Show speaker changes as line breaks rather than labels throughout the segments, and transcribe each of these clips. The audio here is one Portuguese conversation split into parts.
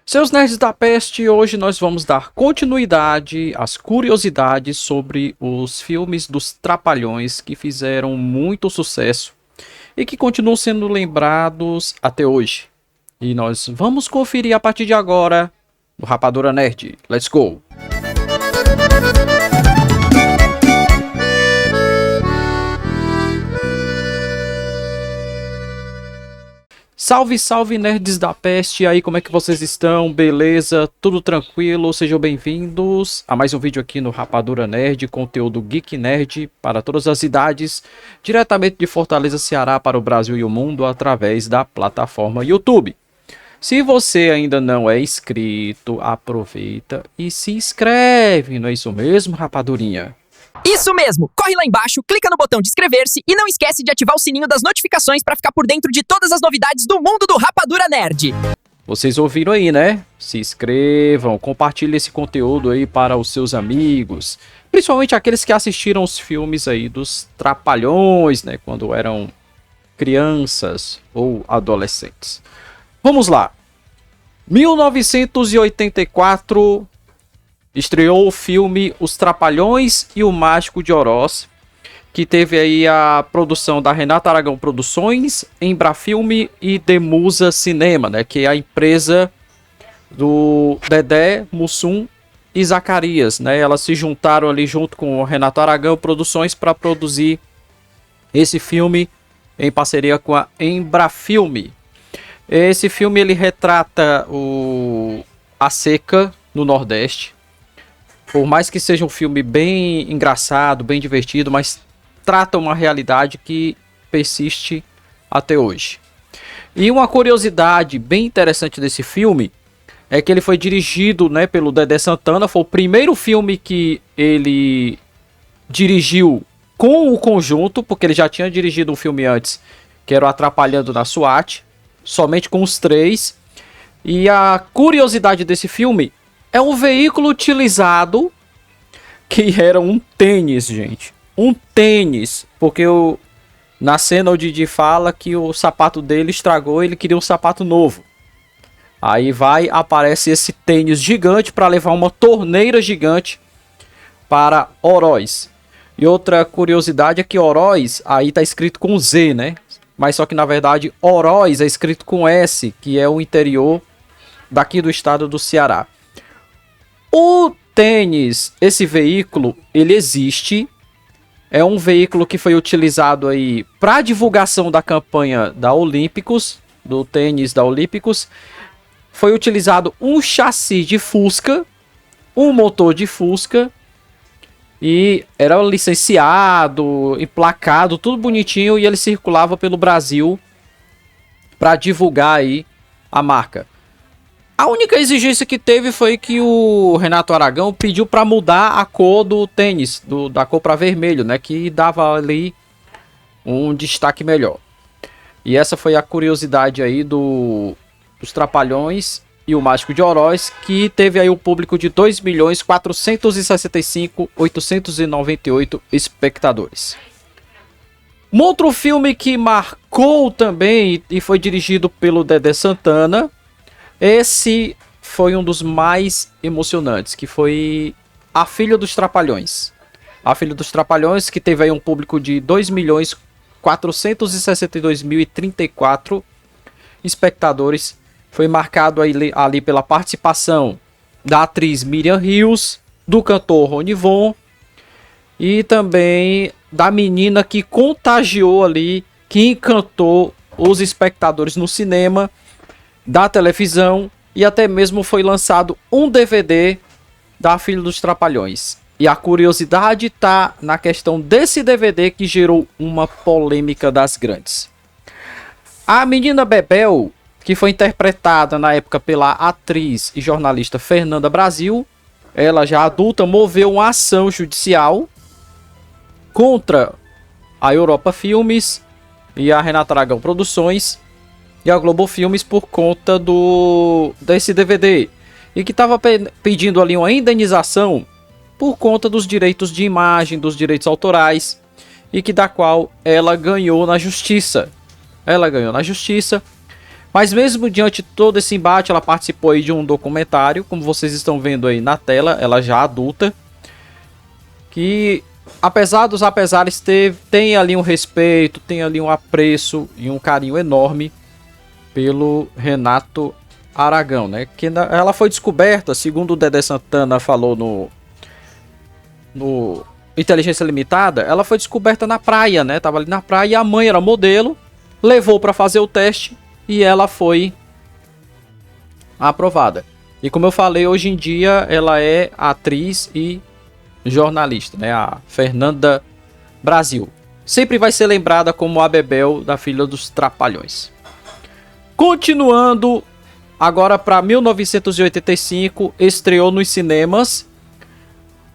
Seus nerds da peste, hoje nós vamos dar continuidade às curiosidades sobre os filmes dos Trapalhões que fizeram muito sucesso e que continuam sendo lembrados até hoje. E nós vamos conferir a partir de agora no Rapadura Nerd. Let's go! Salve, salve nerds da peste, e aí como é que vocês estão? Beleza? Tudo tranquilo? Sejam bem-vindos a mais um vídeo aqui no Rapadura Nerd, conteúdo Geek Nerd para todas as idades, diretamente de Fortaleza, Ceará para o Brasil e o mundo através da plataforma YouTube. Se você ainda não é inscrito, aproveita e se inscreve, não é isso mesmo, rapadurinha?
Isso mesmo! Corre lá embaixo, clica no botão de inscrever-se e não esquece de ativar o sininho das notificações para ficar por dentro de todas as novidades do mundo do Rapadura Nerd.
Vocês ouviram aí, né? Se inscrevam, compartilhem esse conteúdo aí para os seus amigos, principalmente aqueles que assistiram os filmes aí dos Trapalhões, né? Quando eram crianças ou adolescentes. Vamos lá! 1984... estreou o filme Os Trapalhões e o Mágico de Oroz, que teve aí a produção da Renata Aragão Produções, Embrafilme e Demusa Cinema, né, que é a empresa do Dedé, Mussum e Zacarias, né? Elas se juntaram ali junto com a Renata Aragão Produções para produzir esse filme em parceria com a Embrafilme. Esse filme ele retrata a seca no Nordeste. Por mais que seja um filme bem engraçado, bem divertido, mas trata uma realidade que persiste até hoje. E uma curiosidade bem interessante desse filme é que ele foi dirigido, né, pelo Dedé Santana. Foi o primeiro filme que ele dirigiu com o conjunto, porque ele já tinha dirigido um filme antes, que era o Atrapalhando na SWAT, somente com os três. E a curiosidade desse filme é um veículo utilizado que era um tênis, gente. Um tênis. Porque na cena o Didi fala que o sapato dele estragou e ele queria um sapato novo. Aí aparece esse tênis gigante para levar uma torneira gigante para Oroz. E outra curiosidade é que Oroz aí tá escrito com Z, né? Mas só que na verdade Oroz é escrito com S, que é o interior daqui do estado do Ceará. O tênis, esse veículo, ele existe. É um veículo que foi utilizado aí para divulgação da campanha da Olímpicos, do tênis da Olímpicos. Foi utilizado um chassi de Fusca, um motor de Fusca, e era licenciado, emplacado, tudo bonitinho, e ele circulava pelo Brasil para divulgar aí a marca. A única exigência que teve foi que o Renato Aragão pediu para mudar a cor do tênis, da cor para vermelho, né, que dava ali um destaque melhor. E essa foi a curiosidade aí dos Trapalhões e o Mágico de Oroz, que teve aí o público de 2.465.898 espectadores. Um outro filme que marcou também e foi dirigido pelo Dedé Santana. Esse foi um dos mais emocionantes, que foi A Filha dos Trapalhões. A Filha dos Trapalhões, que teve aí um público de 2.462.034 espectadores. Foi marcado ali pela participação da atriz Miriam Rios, do cantor Ronivon e também da menina que contagiou ali, que encantou os espectadores no cinema, da televisão, e até mesmo foi lançado um DVD da Filha dos Trapalhões. E a curiosidade tá na questão desse DVD que gerou uma polêmica das grandes. A menina Bebel, que foi interpretada na época pela atriz e jornalista Fernanda Brasil, ela já adulta moveu uma ação judicial contra a Europa Filmes e a Renata Aragão Produções e a Globo Filmes por conta desse DVD, e que estava pedindo ali uma indenização por conta dos direitos de imagem, dos direitos autorais, e que da qual ela ganhou na justiça. Mas mesmo diante de todo esse embate, ela participou aí de um documentário, como vocês estão vendo aí na tela, ela já adulta, que apesar dos apesares, tem ali um respeito, tem ali um apreço e um carinho enorme pelo Renato Aragão, né? Que ela foi descoberta, segundo o Dedé Santana falou no Inteligência Limitada, ela foi descoberta na praia, né? Tava ali na praia e a mãe era modelo, levou para fazer o teste e ela foi aprovada. E como eu falei, hoje em dia ela é atriz e jornalista, né? A Fernanda Brasil. Sempre vai ser lembrada como a Bebel da Filha dos Trapalhões. Continuando, agora para 1985, estreou nos cinemas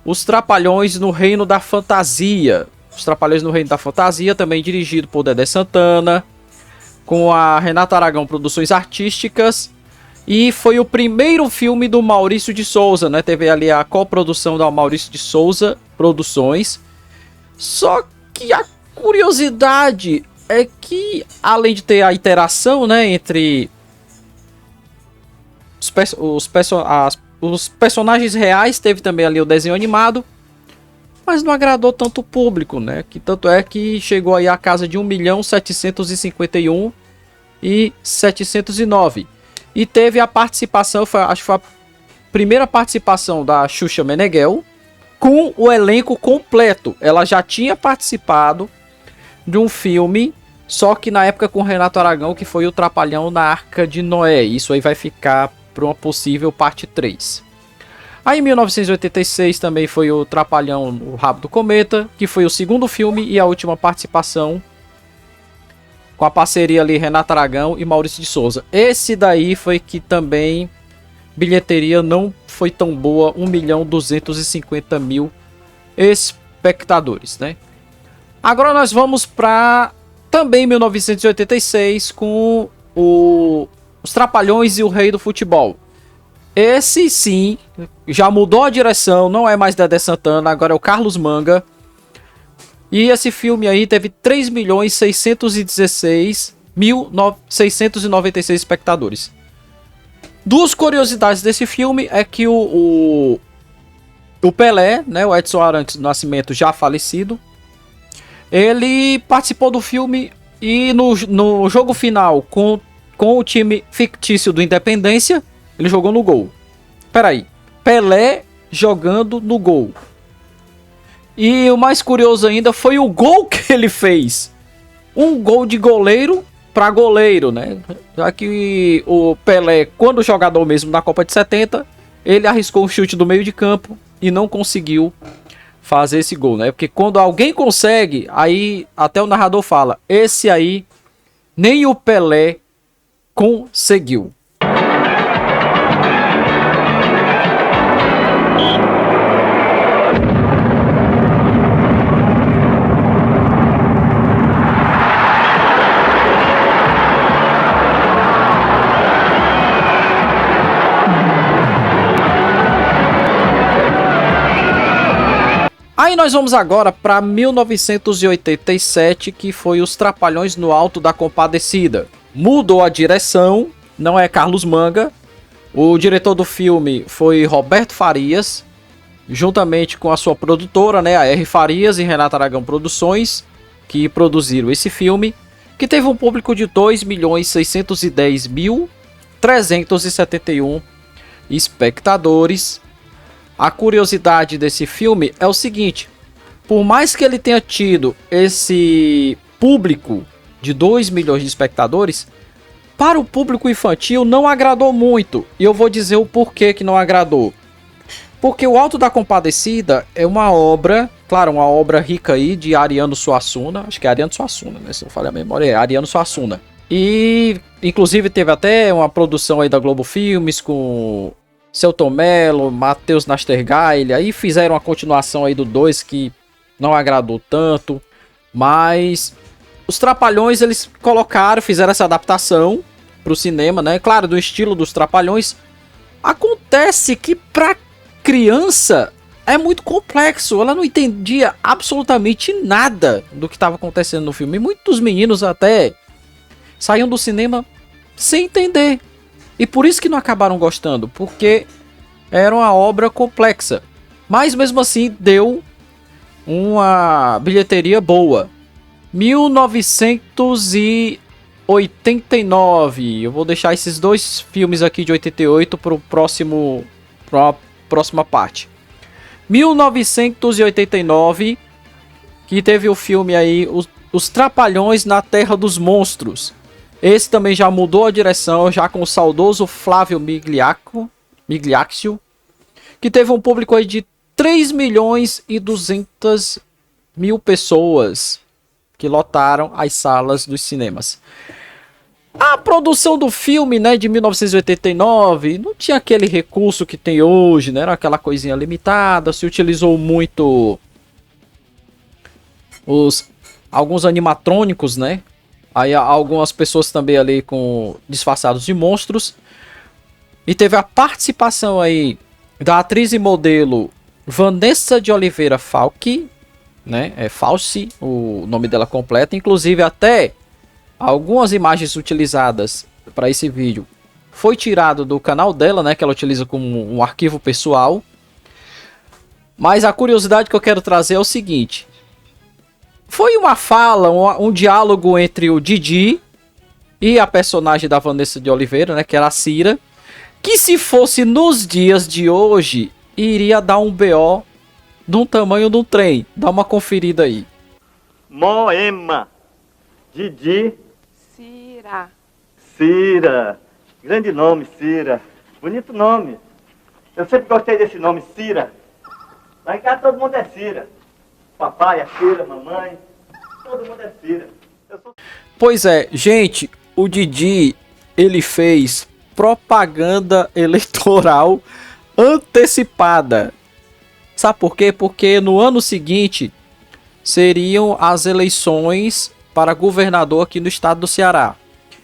Os Trapalhões no Reino da Fantasia. Os Trapalhões no Reino da Fantasia, também dirigido por Dedé Santana, com a Renata Aragão Produções Artísticas. E foi o primeiro filme do Maurício de Souza, né? Teve ali a coprodução da Maurício de Souza Produções. Só que a curiosidade é que, além de ter a interação, né, entre os personagens reais, teve também ali o desenho animado, mas não agradou tanto o público, né? Que tanto é que chegou aí a casa de 1.751.709. E teve a participação, acho que foi a primeira participação da Xuxa Meneghel com o elenco completo. Ela já tinha participado de um filme, só que na época com Renato Aragão, que foi o Trapalhão na Arca de Noé. Isso aí vai ficar para uma possível parte 3. Aí em 1986 também foi o Trapalhão no Rabo do Cometa, que foi o segundo filme e a última participação, com a parceria ali Renato Aragão e Maurício de Souza. Esse daí foi que também bilheteria não foi tão boa, 1.250.000 espectadores, né? Agora nós vamos para também 1986 com Os Trapalhões e o Rei do Futebol. Esse sim já mudou a direção, não é mais Dedé Santana, agora é o Carlos Manga. E esse filme aí teve 3.616.696 espectadores. Duas curiosidades desse filme é que o Pelé, né, o Edson Arantes do Nascimento, já falecido, ele participou do filme e no jogo final com o time fictício do Independência, ele jogou no gol. Peraí, Pelé jogando no gol. E o mais curioso ainda foi o gol que ele fez. Um gol de goleiro para goleiro, né? Já que o Pelé, quando jogador mesmo na Copa de 70, ele arriscou um chute do meio de campo e não conseguiu fazer esse gol, né? Porque quando alguém consegue, aí até o narrador fala, esse aí nem o Pelé conseguiu. Aí nós vamos agora para 1987, que foi Os Trapalhões no Alto da Compadecida. Mudou a direção, não é Carlos Manga. O diretor do filme foi Roberto Farias, juntamente com a sua produtora, né, a R. Farias e Renata Aragão Produções, que produziram esse filme, que teve um público de 2.610.371 espectadores. A curiosidade desse filme é o seguinte: por mais que ele tenha tido esse público de 2 milhões de espectadores, para o público infantil não agradou muito. E eu vou dizer o porquê que não agradou. Porque o Alto da Compadecida é uma obra, claro, uma obra rica aí de Ariano Suassuna. Acho que é Ariano Suassuna, né? Se não falha a memória, é Ariano Suassuna. E, inclusive, teve até uma produção aí da Globo Filmes com Selton Mello, Matheus Nastergaile. Aí fizeram a continuação aí do 2 que não agradou tanto. Mas os Trapalhões, eles fizeram essa adaptação pro cinema, né? Claro, do estilo dos Trapalhões. Acontece que pra criança é muito complexo. Ela não entendia absolutamente nada do que estava acontecendo no filme. E muitos meninos até saíam do cinema sem entender. E por isso que não acabaram gostando, porque era uma obra complexa. Mas mesmo assim deu uma bilheteria boa. 1989. Eu vou deixar esses dois filmes aqui de 88 para a próxima parte. 1989, que teve o filme aí Os Trapalhões na Terra dos Monstros. Esse também já mudou a direção, já com o saudoso Flávio Migliaccio, que teve um público aí de 3.200.000 pessoas que lotaram as salas dos cinemas. A produção do filme, né, de 1989, não tinha aquele recurso que tem hoje, né, era aquela coisinha limitada, se utilizou muito alguns animatrônicos, né, aí algumas pessoas também ali disfarçados de monstros, e teve a participação aí da atriz e modelo Vanessa de Oliveira Falck, né, Falsi, o nome dela completo, inclusive até algumas imagens utilizadas para esse vídeo foi tirado do canal dela, né, que ela utiliza como um arquivo pessoal. Mas a curiosidade que eu quero trazer é o seguinte: foi uma fala, um diálogo entre o Didi e a personagem da Vanessa de Oliveira, né, que era a Cira, que se fosse nos dias de hoje, iria dar um BO do tamanho do trem. Dá uma conferida aí.
Moema. Didi.
Cira.
Cira. Grande nome, Cira. Bonito nome. Eu sempre gostei desse nome, Cira. Lá em casa todo mundo é Cira. Papai, a Cira, mamãe. Todo mundo é Cira.
Pois é, gente, o Didi, ele fez propaganda eleitoral antecipada. Sabe por quê? Porque no ano seguinte seriam as eleições para governador aqui no estado do Ceará.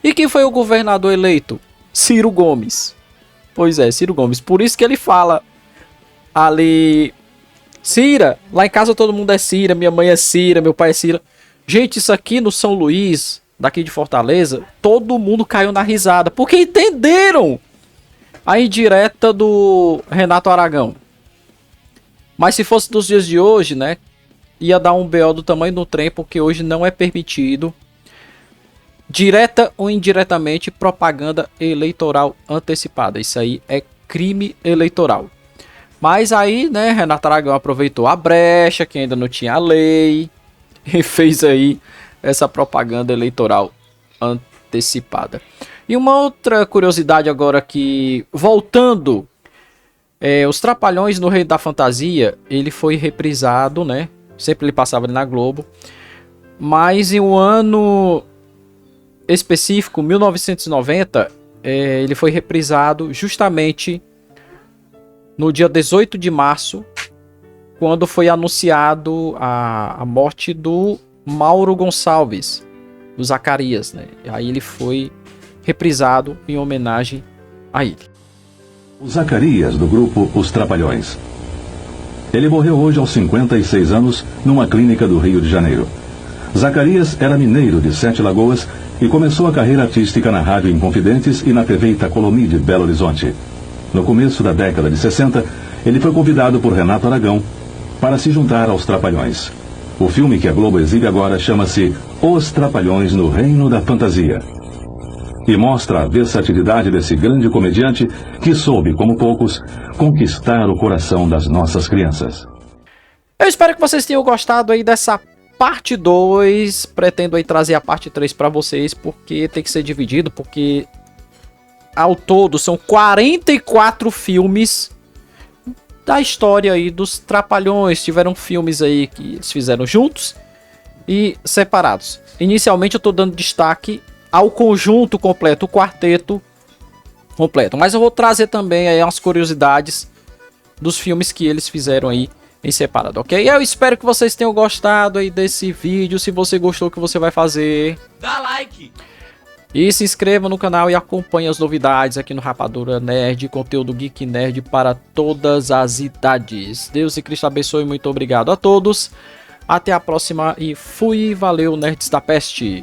E quem foi o governador eleito? Ciro Gomes. Pois é, Ciro Gomes. Por isso que ele fala ali: Cira, lá em casa todo mundo é Cira, minha mãe é Cira, meu pai é Cira. Gente, isso aqui no São Luís, daqui de Fortaleza, todo mundo caiu na risada, porque entenderam a indireta do Renato Aragão. Mas se fosse dos dias de hoje, né, ia dar um BO do tamanho do trem, porque hoje não é permitido, direta ou indiretamente, propaganda eleitoral antecipada. Isso aí é crime eleitoral. Mas aí, né, Renato Aragão aproveitou a brecha, que ainda não tinha a lei, e fez aí essa propaganda eleitoral antecipada. E uma outra curiosidade agora que, voltando, Os Trapalhões no Reino da Fantasia, ele foi reprisado, né? Sempre ele passava ali na Globo. Mas em um ano específico, 1990, ele foi reprisado justamente no dia 18 de março, quando foi anunciado a morte do Mauro Gonçalves, do Zacarias, né? Aí ele foi reprisado em homenagem a ele.
O Zacarias, do grupo Os Trapalhões. Ele morreu hoje aos 56 anos, numa clínica do Rio de Janeiro. Zacarias era mineiro de Sete Lagoas e começou a carreira artística na Rádio Inconfidentes e na TV Itacolomi de Belo Horizonte. No começo da década de 60, ele foi convidado por Renato Aragão para se juntar aos Trapalhões. O filme que a Globo exibe agora chama-se Os Trapalhões no Reino da Fantasia. E mostra a versatilidade desse grande comediante que soube, como poucos, conquistar o coração das nossas crianças.
Eu espero que vocês tenham gostado aí dessa parte 2. Pretendo aí trazer a parte 3 para vocês, porque tem que ser dividido, porque ao todo são 44 filmes da história aí dos Trapalhões. Tiveram filmes aí que eles fizeram juntos e separados. Inicialmente eu tô dando destaque ao conjunto completo, o quarteto completo. Mas eu vou trazer também aí umas curiosidades dos filmes que eles fizeram aí em separado, ok? Eu espero que vocês tenham gostado aí desse vídeo. Se você gostou, o que você vai fazer?
Dá like!
E se inscreva no canal e acompanhe as novidades aqui no Rapadura Nerd, conteúdo Geek Nerd para todas as idades. Deus e Cristo abençoe, muito obrigado a todos. Até a próxima e fui, valeu, Nerds da Peste.